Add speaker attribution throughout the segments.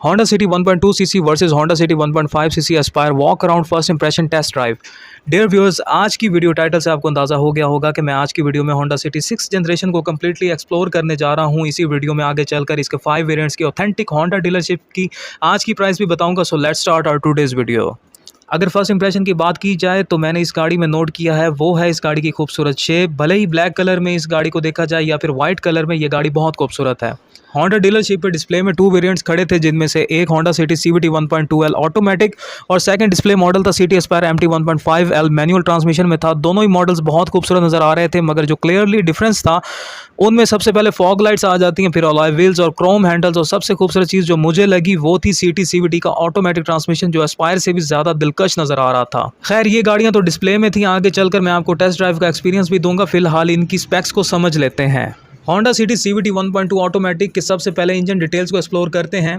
Speaker 1: Honda City 1.2cc versus Honda City 1.5cc Aspire walk around first impression test drive. Dear viewers, आज की video title से आपको अंदाज़ा हो गया होगा कि मैं आज की वीडियो में Honda City 6 जनरेशन को कम्प्लीटली एक्सप्लोर करने जा रहा हूं। इसी वीडियो में आगे चलकर इसके 5 वेरिएंट्स की ऑथेंटिक Honda डीलरशिप की आज की प्राइस भी बताऊंगा। So let's start our today's video. अगर फर्स्ट इंप्रेशन की बात की जाए तो मैंने इस गाड़ी में नोट किया है वो है इस गाड़ी की खूबसूरत शेप। भले ही ब्लैक कलर में इस गाड़ी को देखा जाए या फिर वाइट कलर में, ये गाड़ी बहुत खूबसूरत है। Honda डीलरशिप पे डिस्प्ले में 2 वेरिएंट्स खड़े थे, जिनमें से एक Honda City CVT 1.2L automatic और सेकंड डिस्प्ले मॉडल था City Aspire MT 1.5L manual transmission में था। दोनों ही मॉडल्स बहुत खूबसूरत नज़र आ रहे थे, मगर जो क्लियरली डिफरेंस था उनमें सबसे पहले फॉग लाइट्स आ जाती हैं, फिर अलॉय व्हील्स और क्रोम हैंडल्स, और सबसे खूबसूरत चीज़ जो मुझे लगी वो थी City CVT का ऑटोमेटिक ट्रांसमिशन, जो एस्पायर से भी ज़्यादा दिलकश नज़र आ रहा था। खैर, ये गाड़ियाँ तो डिस्प्ले में थी, आगे चलकर मैं आपको टेस्ट ड्राइव का एक्सपीरियंस भी दूंगा। फिलहाल इनकी स्पेक्स को समझ लेते हैं। Honda City CVT 1.2 ऑटोमेटिक के सबसे पहले इंजन डिटेल्स को एक्सप्लोर करते हैं।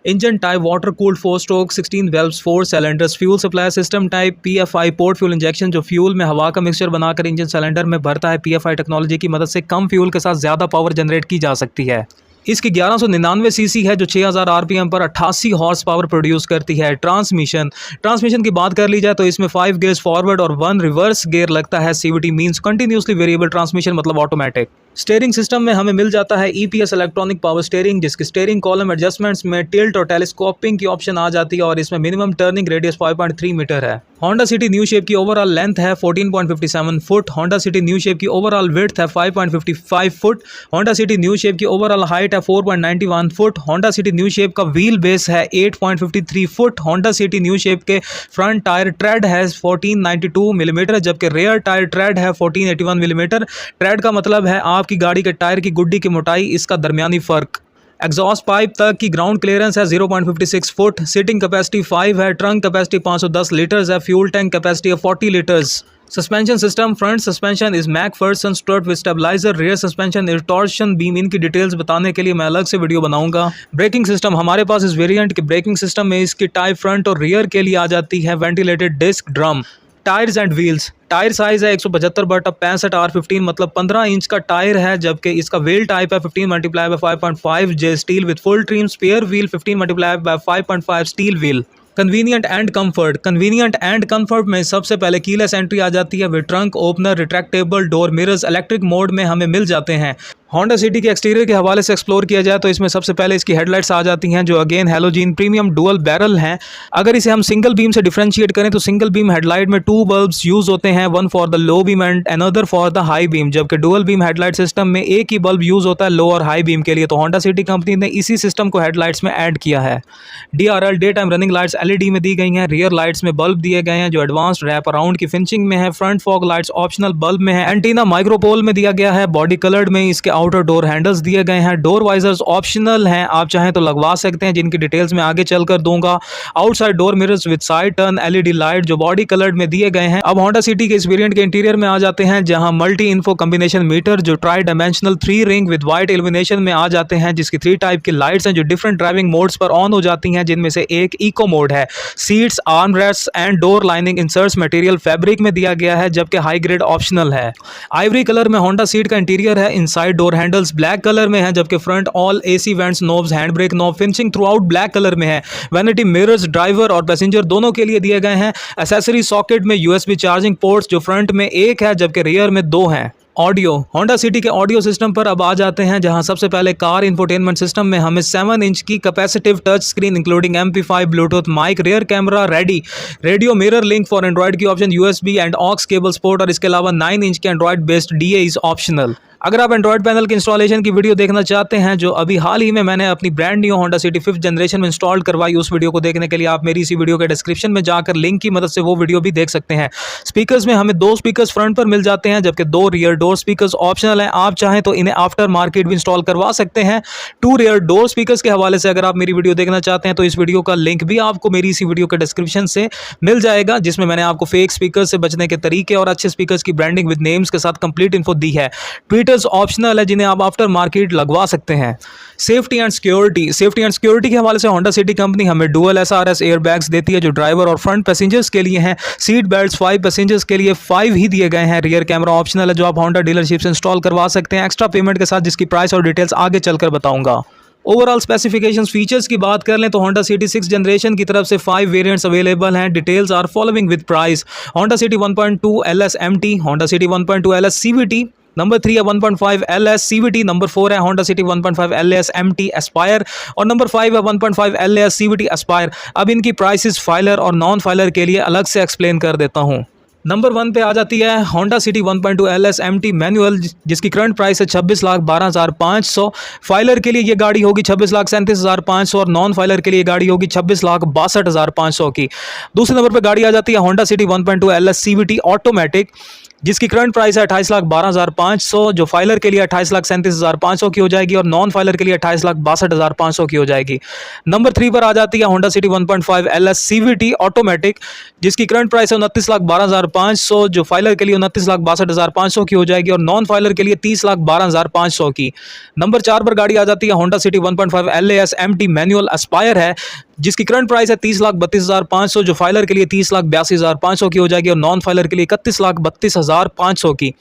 Speaker 1: Engine type water cooled 4 stroke 16 valves 4 cylinders. Fuel supply system type PFI port fuel injection, जो फ्यूल में हवा का मिक्सचर बनाकर इंजन सिलेंडर में भरता है। PFI टेक्नोलॉजी की मदद से कम फ्यूल के साथ ज़्यादा पावर जनरेट की जा सकती है। इसकी 1199 सीसी है, जो 6000 RPM पर 88 हॉर्स पावर प्रोड्यूस करती है। ट्रांसमिशन की बात कर ली जाए तो इसमें 5 गियर्स फॉरवर्ड और 1 रिवर्स गियर लगता है। CVT means continuously variable transmission, मतलब ऑटोमेटिक। स्टीयरिंग सिस्टम में हमें मिल जाता है EPS इलेक्ट्रॉनिक पावर स्टीयरिंग, जिसकी स्टीयरिंग कॉलम एडजस्टमेंट्स में टिल्ट और टेलीस्कोपिंग की ऑप्शन आ जाती है, और इसमें मिनिमम टर्निंग रेडियस 5.3 मीटर है। Honda City न्यू शेप की ओवरऑल लेंथ है 14.57 foot. Honda City new shape की ओवरऑल विड्थ है 5.55 foot. Honda City new shape की ओवरऑल हाइट है 4.91 foot. Honda City new shape का व्हील बेस है 8.53 foot. Honda City new shape के front tyre trade है 1492 millimetre, जबकि रेयर टायर ट्रेड है 1481 मिलीमीटर। ट्रेड का मतलब है आपकी गाड़ी के टायर की गुड्डी की मोटाई, इसका दरमियानी फर्क। एग्जॉस्ट पाइप तक की ग्राउंड क्लियरेंस है 0.56 फुट। सीटिंग कैपेसिटी 5 है। ट्रंक कैपेसिटी 510 लीटर्स है। फ्यूल टैंक कैपेसिटी है 40 litres. Suspension system, front suspension is MacPherson strut with stabiliser. Rear suspension is torsion beam. इनकी डिटेल्स बताने के लिए मैं अलग से वीडियो बनाऊंगा। ब्रेकिंग सिस्टम, हमारे पास इस वेरिएंट के ब्रेकिंग सिस्टम में इसकी टाइप फ्रंट और रियर के लिए आ जाती है ventilated disc drum. Tyres and wheels, tyre size है 175/65 R15, मतलब 15 इंच का टायर है, जबकि इसका व्हील टाइप है 15x5.5 J steel with full trim. Spare wheel 15x5.5 steel wheel. Convenient and comfort में सबसे पहले कीलेस एंट्री आ जाती है with trunk opener, retractable door mirrors. Electric mode में हमें मिल जाते हैं। Honda City के एक्सटीरियर के हवाले से एक्सप्लोर किया जाए तो इसमें सबसे पहले इसकी हेडलाइट्स आ जाती हैं, जो again halogen premium dual barrel हैं। अगर इसे हम सिंगल बीम से डिफरेंशिएट करें तो सिंगल बीम हेडलाइट में 2 बल्ब्स यूज़ होते हैं, one for the low beam and another for the high beam, जबकि डुअल बीम हेडलाइट सिस्टम में एक ही बल्ब यूज़ होता है लो और हाई बीम के लिए। तो Honda City कंपनी ने इसी सिस्टम को हेडलाइट्स में ऐड किया है। DRL day time running lights LED में दी गई हैं। रियर लाइट्स में बल्ब दिए गए हैं जो एडवांस्ड रैप अराउंड की फिनिशिंग में है। Front fog lights optional bulb में है। एंटीना माइक्रोपोल में दिया गया है। बॉडी कलर्ड में इसके आउटर डोर हैंडल्स दिए गए हैं। डोर वाइजर्स ऑप्शनल हैं, आप चाहें तो लगवा सकते हैं, जिनकी डिटेल्स मैं आगे चलकर दूंगा। Outside door mirrors with side turn LED light, जो बॉडी कलर्ड में दिए गए हैं। अब Honda City के इस वेरिएंट के इंटीरियर में आ जाते हैं, जहां मल्टी इन्फो कॉम्बिनेशन मीटर, जो try dimensional 3 ring with white illumination में आ जाते हैं, जिसकी 3 टाइप की लाइट्स हैं जो डिफरेंट ड्राइविंग मोड्स पर ऑन हो जाती हैं, जिनमें से एक इको मोड है। Seats, arm rest and door lining inserts material fabric में दिया गया है, जबकि हाई ग्रेड ऑप्शनल है। आइवरी कलर में Honda सीट का इंटीरियर है। Inside door handles black colour में है, जबकि front all AC vents, knobs, hand brake knob, finishing through out black colour में है। वैनिटी मिरर्स ड्राइवर और पैसेंजर दोनों के लिए दिए गए हैं। एक्सेसरी सॉकेट में USB चार्जिंग पोर्ट्स, जो फ्रंट में एक है जबकि रियर में 2 हैं। ऑडियो, Honda City के ऑडियो सिस्टम पर अब आ जाते हैं, जहां सबसे पहले कार इंफोटेनमेंट सिस्टम में हमें 7 इंच की capacitive touch screen including MP5 bluetooth mic, rear camera ready, radio mirror link for android की option, USB and aux cable support, और इसके अलावा 9 इंच के android based DA is optional. अगर आप एंड्रॉइड पैनल की इंस्टॉलेशन की वीडियो देखना चाहते हैं, जो अभी हाल ही में मैंने अपनी brand new Honda City 5th generation में इंस्टॉल करवाई, उस वीडियो को देखने के लिए आप मेरी इसी वीडियो के डिस्क्रिप्शन में जाकर लिंक की मदद से वो वीडियो भी देख सकते हैं। स्पीकर्स में हमें 2 स्पीकर्स फ्रंट पर मिल जाते हैं, जबकि 2 रियर डोर स्पीकर्स ऑप्शनल हैं। आप चाहें तो इन्हें आफ्टर मार्केट भी इंस्टॉल करवा सकते हैं। 2 रियर डोर स्पीकर्स के हवाले से अगर आप मेरी वीडियो देखना चाहते हैं तो इस वीडियो का लिंक भी आपको मेरी इसी वीडियो के डिस्क्रिप्शन से मिल जाएगा, जिसमें मैंने आपको फेक स्पीकर से बचने के तरीके और अच्छे स्पीकर्स की ब्रांडिंग विद नेम्स के साथ कंप्लीट इन्फो दी है। ट्विटर्स ऑप्शनल है, जिन्हें आप आफ्टर मार्केट लगवा सकते हैं। सेफ्टी एंड सिक्योरिटी के हवाले से Honda City कंपनी हमें डुअल SRS एयरबैग्स देती है, जो ड्राइवर और फ्रंट पैसेंजर्स के लिए हैं। सीट बेल्ट्स 5 पैसेंजर्स के लिए 5 ही दिए गए हैं। रियर कैमरा ऑप्शनल है, जो आप Honda डीलरशिप से इंस्टॉल करवा सकते हैं एक्स्ट्रा पेमेंट के साथ, जिसकी प्राइस और डिटेल्स आगे चलकर बताऊंगा। ओवरऑल स्पेसिफिकेशंस फीचर्स की बात कर लें तो होंडा सिटी 6 जनरेशन की तरफ से 5 वेरिएंट्स अवेलेबल हैं। Details are following with price. Honda City 1.2 LS MT, Honda City 1.2 LS CVT, number 3 है 1.5 LS CVT, नंबर 4 है Honda City 1.5 LS MT Aspire और नंबर 5 है 1.5 LS CVT एस्पायर। अब इनकी प्राइसेस फाइलर और नॉन फाइलर के लिए अलग से एक्सप्लेन कर देता हूँ। नंबर 1 पे आ जाती है Honda City 1.2 LS MT manual, जिसकी करंट प्राइस है 26,12,500। फाइलर के लिए ये गाड़ी होगी 26,37,500 और नॉन फाइलर के लिए गाड़ी होगी 26,62,500 की। दूसरे नंबर पे गाड़ी आ जाती है Honda City 1.2 LS CVT automatic, जिसकी करंट प्राइस है 28,12,500, जो फाइलर के लिए 28,37,500 की हो जाएगी और नॉन फाइलर के लिए 28,62,500 की हो जाएगी। नंबर 3 पर आ जाती है Honda City 1.5 LS CVT automatic, जिसकी करंट प्राइस है 29,12,500, जो फाइलर के लिए 29,62,500 की हो जाएगी और नॉन फाइलर के लिए 30,12,500 की। नंबर 4 पर गाड़ी आ जाती है Honda City 1.5 LAS MT manual Aspire है, जिसकी करंट प्राइस है 30,32,500, जो फाइलर के लिए 30,82,500 की हो जाएगी और नॉन फाइलर के लिए 31,32,500 की।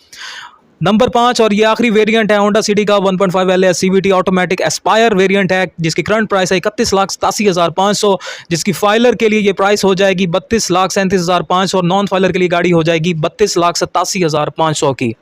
Speaker 1: नंबर 5 और ये आखिरी वेरिएंट है होंडा सिटी का 1.5 LS CVT automatic Aspire variant है, जिसकी करंट प्राइस है 31,87,500, जिसकी फाइलर के लिए ये प्राइस हो जाएगी 32,37,500 और नॉन फाइलर के लिए गाड़ी हो जाएगी 32,87,500 की।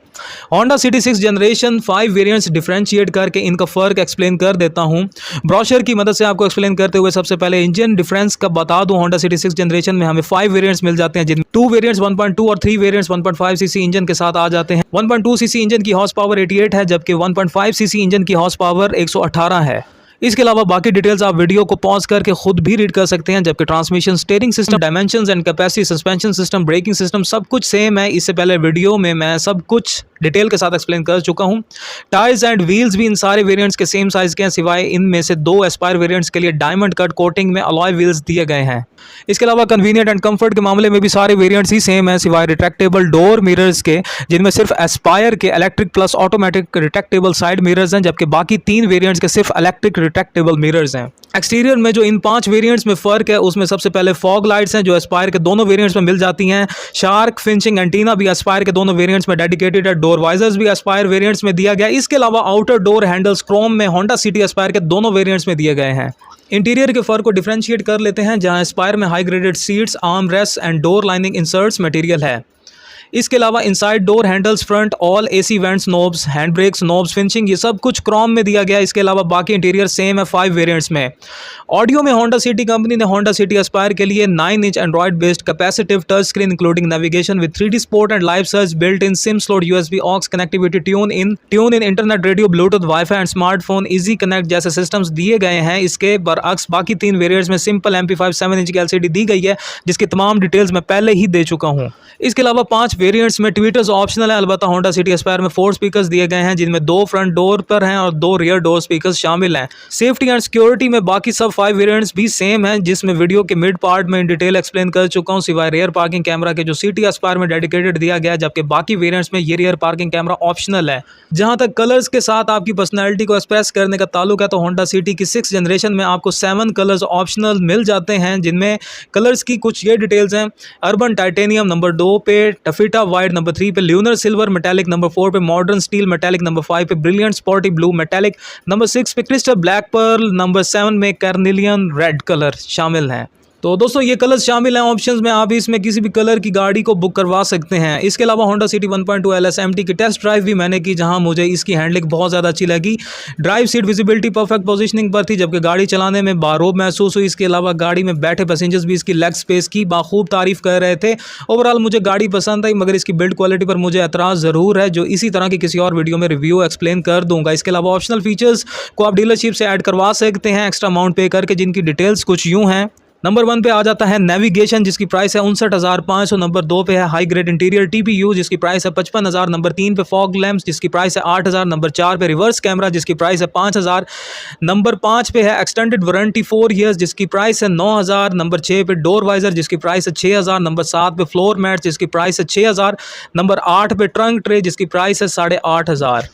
Speaker 1: Honda city 6 generation 5 variants differentiate करके इनका फ़र्क एक्सप्लेन कर देता हूं ब्रोशर की मदद से। आपको एक्सप्लेन करते हुए सबसे पहले इंजन डिफरेंस का बता दूं। होंडा सिटी 6 जनरेशन में हमें 5 वेरिएंट्स मिल जाते हैं, जिनमें 2 वेरिएंट्स 1.2 और 3 वेरिएंट्स 1.5 सीसी इंजन के साथ आ जाते हैं। 1.2 सीसी इंजन की हॉर्स पावर 88 है, जबकि 1.5 सीसी इंजन की हॉर्स पावर 118 है। इसके अलावा बाकी डिटेल्स आप वीडियो को पॉज करके खुद भी रीड कर सकते हैं, जबकि transmission, steering system, dimensions and capacity, suspension system, braking system सब कुछ सेम है। इससे पहले वीडियो में मैं सब कुछ डिटेल के साथ एक्सप्लेन कर चुका हूं। टायर्स एंड व्हील्स भी इन सारे वेरिएंट्स के सेम साइज के हैं, सिवाय इनमें से 2 एस्पायर वेरिएंट्स के लिए डायमंड कट कोटिंग में अलॉय व्हील्स दिए गए हैं। इसके अलावा कन्वीनियंट एंड कंफर्ट के मामले में भी सारे वेरिएंट्स ही सेम है, सिवाय रिट्रैक्टेबल डोर मिरर्स के, जिनमें सिर्फ एस्पायर के electric plus automatic retractable side mirrors हैं, जबकि बाकी 3 वेरिएंट्स के सिर्फ इलेक्ट्रिक रिट्रैक्टेबल मिरर्स हैं। एक्सटीरियर में जो इन 5 वेरिएंट्स में फ़र्क है, उसमें सबसे पहले फॉग लाइट्स हैं, जो एस्पायर के दोनों वेरिएंट्स में मिल जाती हैं। शार्क फिंचिंग एंटीना भी एस्पायर के दोनों वेरिएंट्स में डेडिकेटेड है। डोर वाइजर्स भी एस्पायर वेरिएंट्स में दिया गया। इसके अलावा आउटर डोर हैंडल्स क्रोम में होंडा सिटी एस्पायर के दोनों वेरिएंट्स में दिए गए हैं। इंटीरियर के फ़र्क को डिफरेंशिएट कर लेते हैं, जहां एस्पायर में high graded seats, arm rest and door lining inserts material है। इसके अलावा inside door handles, front all AC vents, knobs, hand brakes, knobs, finishing, ये सब कुछ क्रोम में दिया गया। इसके अलावा बाकी इंटीरियर सेम है 5 वेरिएंट्स में। ऑडियो में होंडा सिटी कंपनी ने होंडा सिटी एस्पायर के लिए 9 inch Android based capacitive touch screen including navigation with 3D sport and live search, built in SIM slot, USB aux connectivity, tune in internet, radio, Bluetooth, wifi and smartphone easy connect जैसे systems दिए गए हैं। इसके बरअक्स बाकी 3 variants में simple MP5 7 inch की LCD दी गई है, जिसकी तमाम डिटेल्स मैं पहले ही दे चुका हूँ। इसके अलावा 5 वेरिएंट्स में ट्विटर्स ऑप्शनल है। अलबत्ता होंडा सिटी एस्पायर में 4 स्पीकर्स दिए गए हैं, जिनमें 2 फ्रंट डोर पर हैं और 2 रियर डोर स्पीकर्स शामिल हैं। सेफ्टी एंड सिक्योरिटी में बाकी सब 5 वेरिएंट्स भी सेम हैं, जिसमें वीडियो के मिड पार्ट में इन डिटेल एक्सप्लेन कर चुका हूं, सिवाय रियर पार्किंग कैमरा के, जो सिटी एस्पायर में डेडिकेटेड दिया गया है, जबकि बाकी वेरिएंट्स में ये रियर पार्किंग कैमरा ऑप्शनल है। जहां तक कलर्स के साथ आपकी पर्सनैलिटी को एक्सप्रेस करने का ताल्लुक है, तो होंडा सिटी की 6 जनरेशन में आपको 7 कलर्स ऑप्शनल मिल जाते हैं, जिनमें कलर्स की कुछ ये डिटेल्स हैं। अर्बन टाइटेनियम नंबर 2 पे, टफिटा वाइट नंबर 3 पे, ल्यूनर सिल्वर मेटालिक नंबर 4 पे, मॉडर्न स्टील मेटालिक नंबर 5 पे, brilliant spotty blue metallic number 6 पे, क्रिस्टल ब्लैक पर्ल नंबर 7 में, कार्नेलियन रेड कलर शामिल हैं। तो दोस्तों ये कलर्स शामिल हैं ऑप्शंस में, आप इसमें किसी भी कलर की गाड़ी को बुक करवा सकते हैं। इसके अलावा होंडा सिटी 1.2 LS MT की टेस्ट ड्राइव भी मैंने की, जहां मुझे इसकी हैंडलिंग बहुत ज़्यादा अच्छी लगी। Drive seat visibility perfect positioning पर थी, जबकि गाड़ी चलाने में बारोब महसूस हुई। इसके अलावा गाड़ी में बैठे पैसेंजर्स भी इसकी लेग स्पेस की बाखूब तारीफ कर रहे थे। ओवरऑल मुझे गाड़ी पसंद आई, मगर इसकी बिल्ड क्वालिटी पर मुझे एतराज़ ज़रूर है, जो इसी तरह की किसी और वीडियो में रिव्यू एक्सप्लेन कर दूंगा। इसके अलावा ऑप्शनल फीचर्स को आप डीलरशिप से ऐड करवा सकते हैं एक्स्ट्रा अमाउंट पे करके, जिनकी डिटेल्स कुछ यूँ हैं। नंबर 1 पे आ जाता है नेविगेशन, जिसकी प्राइस है 59,500। नंबर 2 पे है हाई ग्रेड इंटीरियर TPU, जिसकी प्राइस है 55,000। नंबर 3 पे फॉग लैम्प्स, जिसकी प्राइस है 8,000। नंबर 4 पे रिवर्स कैमरा, जिसकी प्राइस है 5,000। नंबर 5 पे है एक्सटेंडेड वारंटी 4 ईयर्स, जिसकी प्राइस है 9,000। नंबर 6 पे डोर वाइजर, जिसकी प्राइस है 6,000। नंबर 7 पे फ्लोर मैट, जिसकी प्राइस है 6,000। नंबर 8 पे ट्रंक ट्रे, जिसकी प्राइस है 8,500।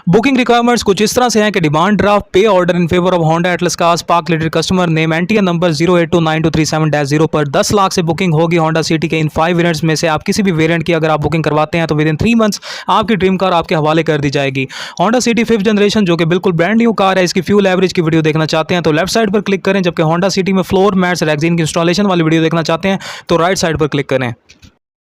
Speaker 1: बुकिंग रिक्वायरमेंट्स कुछ इस तरह से हैं कि demand draft, pay order in favour of Honda Atlas cars, park limited customer name, NTN number 08292 9237-0 पर 10 लाख से बुकिंग होगी होंडा सिटी के इन 5 वेरिएंट्स में से। आप किसी भी वेरिएंट की अगर आप बुकिंग करवाते हैं तो विद इन 3 मंथ्स आपकी ड्रीम कार आपके हवाले कर दी जाएगी। होंडा सिटी 5th जनरेशन जो कि बिल्कुल ब्रांड न्यू कार है, इसकी फ्यूल एवरेज की वीडियो देखना चाहते हैं तो लेफ्ट साइड पर क्लिक करें, जबकि होंडा सिटी में फ्लोर मैट्स रेक्सिन की इंस्टॉलेशन वाली वीडियो देखना चाहते हैं तो राइट साइड पर क्लिक करें।